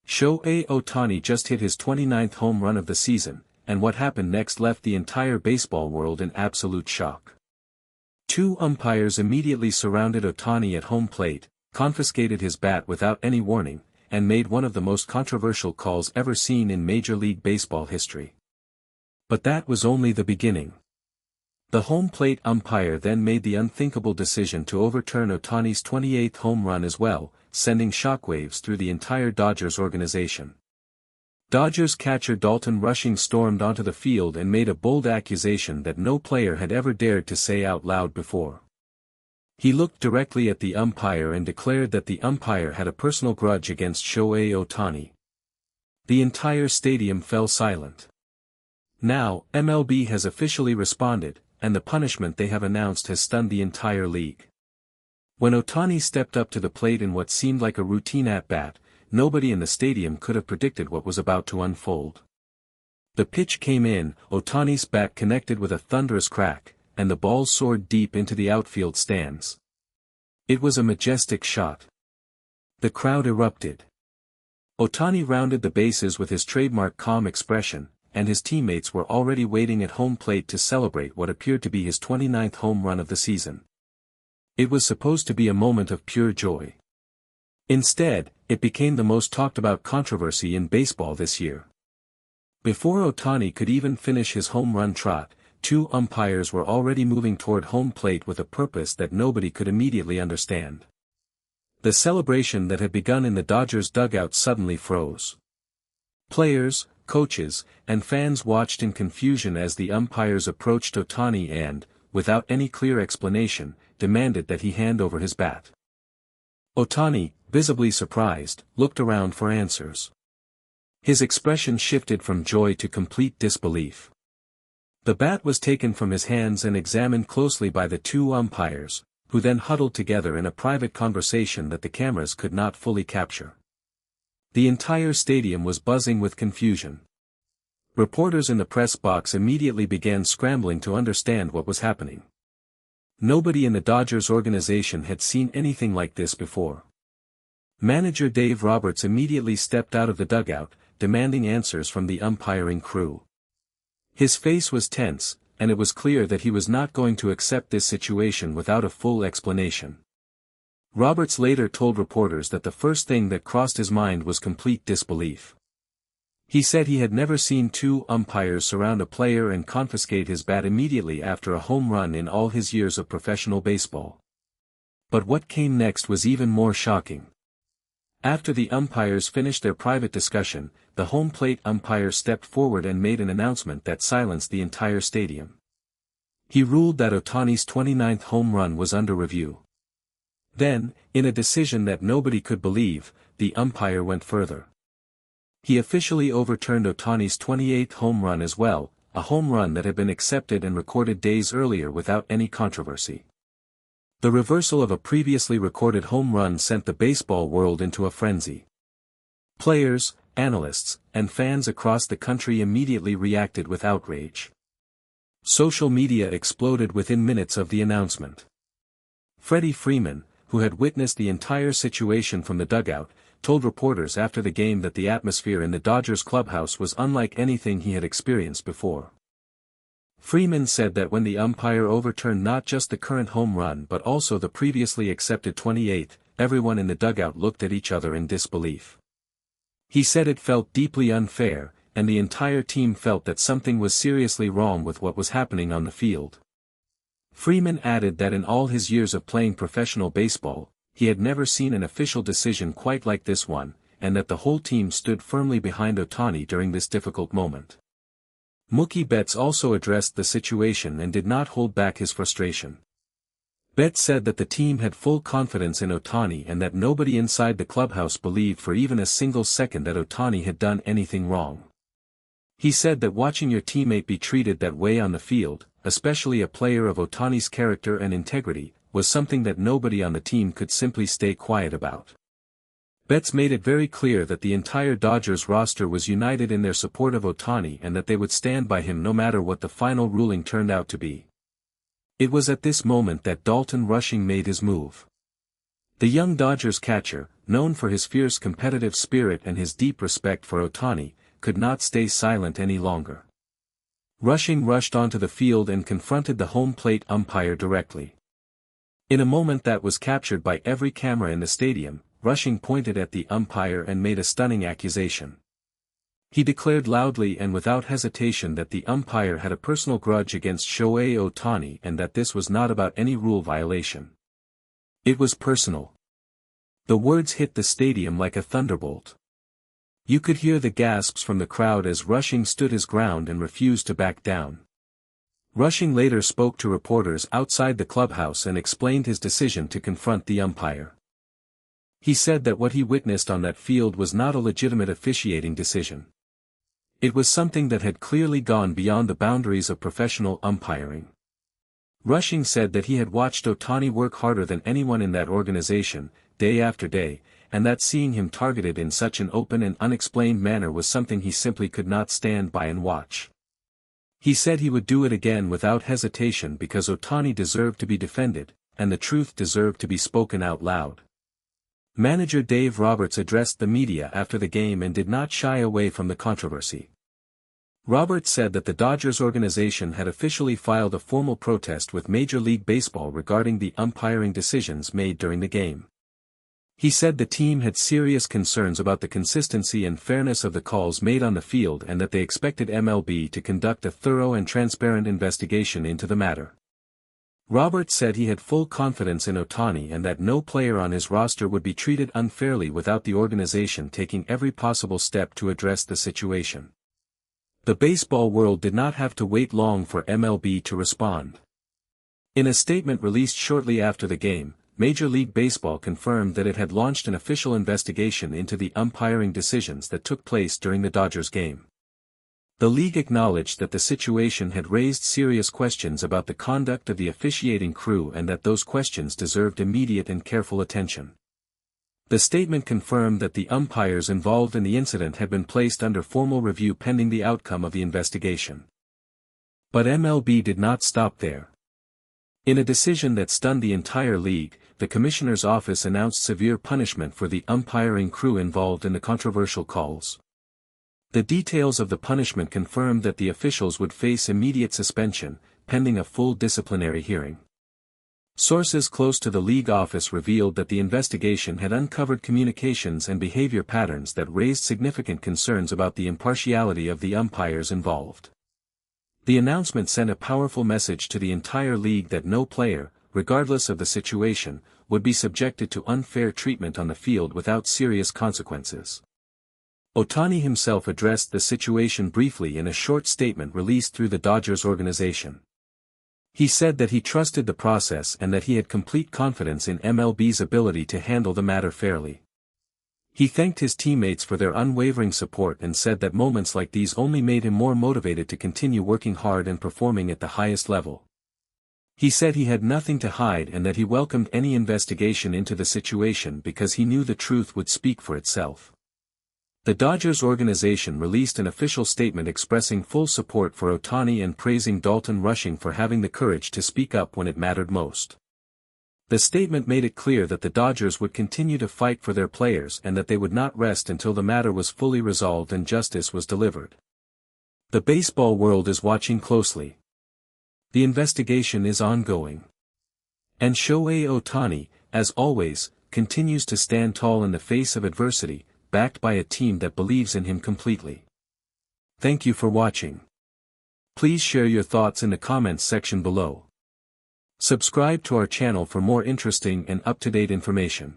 Shohei Ohtani just hit his 29th home run of the season, and what happened next left the entire baseball world in absolute shock. Two umpires immediately surrounded Ohtani at home plate, confiscated his bat without any warning, and made one of the most controversial calls ever seen in Major League Baseball history. But that was only the beginning. The home plate umpire then made the unthinkable decision to overturn Ohtani's 28th home run as well, sending shockwaves through the entire Dodgers organization. Dodgers catcher Dalton Rushing stormed onto the field and made a bold accusation that no player had ever dared to say out loud before. He looked directly at the umpire and declared that the umpire had a personal grudge against Shohei Ohtani. The entire stadium fell silent. Now, MLB has officially responded, and the punishment they have announced has stunned the entire league. When Ohtani stepped up to the plate in what seemed like a routine at-bat, nobody in the stadium could have predicted what was about to unfold. The pitch came in, Ohtani's bat connected with a thunderous crack, and the ball soared deep into the outfield stands. It was a majestic shot. The crowd erupted. Ohtani rounded the bases with his trademark calm expression, and his teammates were already waiting at home plate to celebrate what appeared to be his 29th home run of the season. It was supposed to be a moment of pure joy. Instead, it became the most talked about controversy in baseball this year. Before Ohtani could even finish his home run trot, two umpires were already moving toward home plate with a purpose that nobody could immediately understand. The celebration that had begun in the Dodgers dugout suddenly froze. Players, coaches, and fans watched in confusion as the umpires approached Ohtani and, without any clear explanation, demanded that he hand over his bat. Ohtani, visibly surprised, looked around for answers. His expression shifted from joy to complete disbelief. The bat was taken from his hands and examined closely by the two umpires, who then huddled together in a private conversation that the cameras could not fully capture. The entire stadium was buzzing with confusion. Reporters in the press box immediately began scrambling to understand what was happening. Nobody in the Dodgers organization had seen anything like this before. Manager Dave Roberts immediately stepped out of the dugout, demanding answers from the umpiring crew. His face was tense, and it was clear that he was not going to accept this situation without a full explanation. Roberts later told reporters that the first thing that crossed his mind was complete disbelief. He said he had never seen two umpires surround a player and confiscate his bat immediately after a home run in all his years of professional baseball. But what came next was even more shocking. After the umpires finished their private discussion, the home plate umpire stepped forward and made an announcement that silenced the entire stadium. He ruled that Ohtani's 29th home run was under review. Then, in a decision that nobody could believe, the umpire went further. He officially overturned Ohtani's 28th home run as well, a home run that had been accepted and recorded days earlier without any controversy. The reversal of a previously recorded home run sent the baseball world into a frenzy. Players, analysts, and fans across the country immediately reacted with outrage. Social media exploded within minutes of the announcement. Freddie Freeman, who had witnessed the entire situation from the dugout, told reporters after the game that the atmosphere in the Dodgers clubhouse was unlike anything he had experienced before. Freeman said that when the umpire overturned not just the current home run but also the previously accepted 28th, everyone in the dugout looked at each other in disbelief. He said it felt deeply unfair, and the entire team felt that something was seriously wrong with what was happening on the field. Freeman added that in all his years of playing professional baseball, he had never seen an official decision quite like this one, and that the whole team stood firmly behind Ohtani during this difficult moment. Mookie Betts also addressed the situation and did not hold back his frustration. Betts said that the team had full confidence in Ohtani and that nobody inside the clubhouse believed for even a single second that Ohtani had done anything wrong. He said that watching your teammate be treated that way on the field, especially a player of Ohtani's character and integrity, was something that nobody on the team could simply stay quiet about. Betts made it very clear that the entire Dodgers roster was united in their support of Ohtani and that they would stand by him no matter what the final ruling turned out to be. It was at this moment that Dalton Rushing made his move. The young Dodgers catcher, known for his fierce competitive spirit and his deep respect for Ohtani, could not stay silent any longer. Rushing rushed onto the field and confronted the home plate umpire directly. In a moment that was captured by every camera in the stadium, Rushing pointed at the umpire and made a stunning accusation. He declared loudly and without hesitation that the umpire had a personal grudge against Shohei Ohtani and that this was not about any rule violation. It was personal. The words hit the stadium like a thunderbolt. You could hear the gasps from the crowd as Rushing stood his ground and refused to back down. Rushing later spoke to reporters outside the clubhouse and explained his decision to confront the umpire. He said that what he witnessed on that field was not a legitimate officiating decision. It was something that had clearly gone beyond the boundaries of professional umpiring. Rushing said that he had watched Ohtani work harder than anyone in that organization, day after day, and that seeing him targeted in such an open and unexplained manner was something he simply could not stand by and watch. He said he would do it again without hesitation because Ohtani deserved to be defended, and the truth deserved to be spoken out loud. Manager Dave Roberts addressed the media after the game and did not shy away from the controversy. Roberts said that the Dodgers organization had officially filed a formal protest with Major League Baseball regarding the umpiring decisions made during the game. He said the team had serious concerns about the consistency and fairness of the calls made on the field and that they expected MLB to conduct a thorough and transparent investigation into the matter. Roberts said he had full confidence in Ohtani and that no player on his roster would be treated unfairly without the organization taking every possible step to address the situation. The baseball world did not have to wait long for MLB to respond. In a statement released shortly after the game, Major League Baseball confirmed that it had launched an official investigation into the umpiring decisions that took place during the Dodgers game. The league acknowledged that the situation had raised serious questions about the conduct of the officiating crew and that those questions deserved immediate and careful attention. The statement confirmed that the umpires involved in the incident had been placed under formal review pending the outcome of the investigation. But MLB did not stop there. In a decision that stunned the entire league, the commissioner's office announced severe punishment for the umpiring crew involved in the controversial calls. The details of the punishment confirmed that the officials would face immediate suspension, pending a full disciplinary hearing. Sources close to the league office revealed that the investigation had uncovered communications and behavior patterns that raised significant concerns about the impartiality of the umpires involved. The announcement sent a powerful message to the entire league that no player, regardless of the situation, would be subjected to unfair treatment on the field without serious consequences. Ohtani himself addressed the situation briefly in a short statement released through the Dodgers organization. He said that he trusted the process and that he had complete confidence in MLB's ability to handle the matter fairly. He thanked his teammates for their unwavering support and said that moments like these only made him more motivated to continue working hard and performing at the highest level. He said he had nothing to hide and that he welcomed any investigation into the situation because he knew the truth would speak for itself. The Dodgers organization released an official statement expressing full support for Ohtani and praising Dalton Rushing for having the courage to speak up when it mattered most. The statement made it clear that the Dodgers would continue to fight for their players and that they would not rest until the matter was fully resolved and justice was delivered. The baseball world is watching closely. The investigation is ongoing. And Shohei Ohtani, as always, continues to stand tall in the face of adversity, backed by a team that believes in him completely. Thank you for watching. Please share your thoughts in the comments section below. Subscribe to our channel for more interesting and up-to-date information.